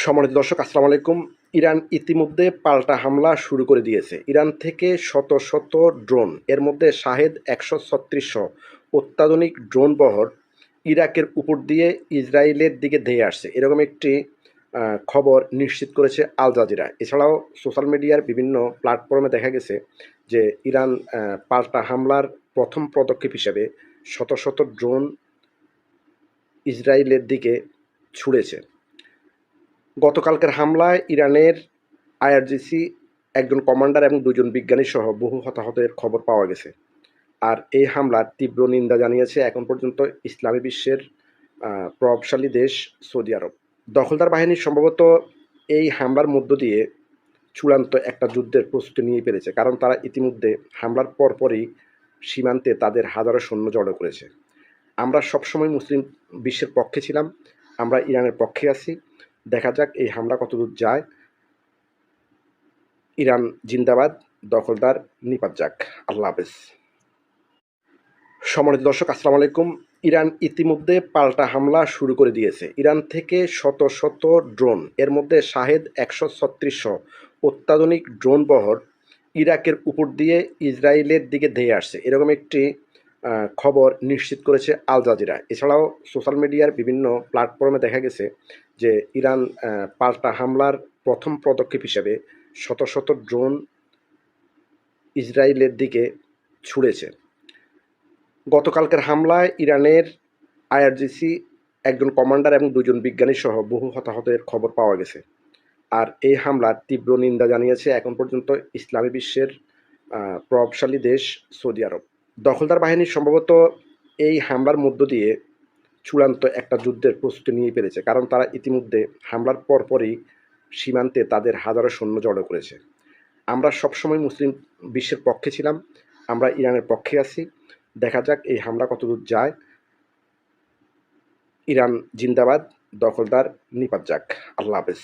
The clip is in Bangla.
সম্মানিত দর্শক, আসসালামু আলাইকুম। ইরান ইতিমধ্যে পাল্টা হামলা শুরু করে দিয়েছে। ইরান থেকে শত শত ড্রোন, এর মধ্যে শাহেদ ১৩৬ অত্যাধুনিক ড্রোন বহর ইরাকের উপর দিয়ে ইসরায়েলের দিকে ধেয়ে আসছে, এরকম একটি খবর নিশ্চিত করেছে আল জাজিরা। এছাড়াও সোশ্যাল মিডিয়ার বিভিন্ন প্ল্যাটফর্মে দেখা গেছে যে ইরান পাল্টা হামলার প্রথম পদক্ষেপ হিসেবে শত শত ড্রোন ইসরায়েলের দিকে ছুড়েছে। গতকালকের হামলায় ইরানের আইআরজিসি একজন কমান্ডার এবং দুজন বিজ্ঞানী সহ বহু হতাহতের খবর পাওয়া গেছে। আর এই হামলার তীব্র নিন্দা জানিয়েছে এখন পর্যন্ত ইসলামী বিশ্বের প্রভাবশালী দেশ সৌদি আরব। দখলদার বাহিনী সম্ভবত এই হামলার মধ্য দিয়ে চূড়ান্ত একটা যুদ্ধের প্রস্তুতি নিয়ে ফেলেছে, কারণ তারা ইতিমধ্যে হামলার পরপরই সীমান্তে তাদের হাজারো সৈন্য জড়ো করেছে। আমরা সবসময় মুসলিম বিশ্বের পক্ষে ছিলাম, আমরা ইরানের পক্ষে আছি। দেখা যাক এই হামলা কতদূর যায়। ইরান জিন্দাবাদ, দখলদার নিপাত যাক। আল্লাহ হাফেজ। সম্মানিত দর্শক, আসসালামু আলাইকুম। ইরান ইতিমধ্যে পাল্টা হামলা শুরু করে দিয়েছে। ইরান থেকে শত শত ড্রোন, এর মধ্যে শাহেদ ১৩৬ অত্যাধুনিক ড্রোন বহর ইরাকের উপর দিয়ে ইসরায়েলের দিকে ধেয়ে আসছে, এরকম একটি খবর নিশ্চিত করেছে আল জাজিরা। এছাড়াও সোশ্যাল মিডিয়ার বিভিন্ন প্ল্যাটফর্মে দেখা গেছে যে ইরান পাল্টা হামলার প্রথম পদক্ষেপ হিসেবে শত শত ড্রোন ইসরায়েলের দিকে ছুড়েছে। গতকালকের হামলায় ইরানের আইআরজিসি একজন কমান্ডার এবং দুজন বিজ্ঞানী সহ বহু হতাহতের খবর পাওয়া গেছে। আর এই হামলার তীব্র নিন্দা জানিয়েছে এখন পর্যন্ত ইসলামী বিশ্বের প্রভাবশালী দেশ সৌদি আরব। দখলদার বাহিনী সম্ভবত এই হামলার মধ্য দিয়ে চূড়ান্ত একটা যুদ্ধের প্রস্তুতি নিয়ে ফেলেছে, কারণ তারা ইতিমধ্যে হামলার পরপরই সীমান্তে তাদের হাজারো সৈন্য জড়ো করেছে। আমরা সবসময় মুসলিম বিশ্বের পক্ষে ছিলাম, আমরা ইরানের পক্ষে আছি। দেখা যাক এই হামলা কতদূর যায়। ইরান জিন্দাবাদ, দখলদার নিপাত যাক। আল্লাহ হাফেজ।